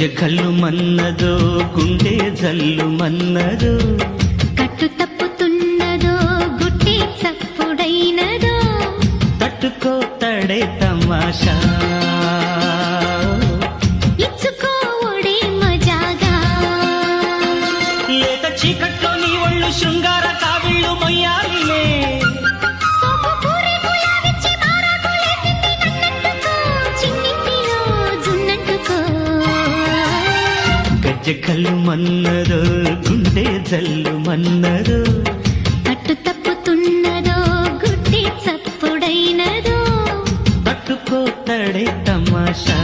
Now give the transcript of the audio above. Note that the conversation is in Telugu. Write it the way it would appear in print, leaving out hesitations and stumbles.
గజ్జె కళ్ళు మన్నదో గుండె జల్లు మన్నదో కట్టు తప్పుతున్నదో గుట్టి చప్పుడైనదో తట్టుకోతడే తమాషా ఇచ్చుకోవడే మజాగా లేత చీకట్లో నీ ఒళ్ళు శృంగార కావిళ్ళు మొయ్యాలిలే గజ్జె కళ్ళు మన్నదో గుండె జల్లు మన్నదో కట్టు తప్పుతున్నదో గుట్టి చప్పుడైనదో తట్టుకోతడే తమాషా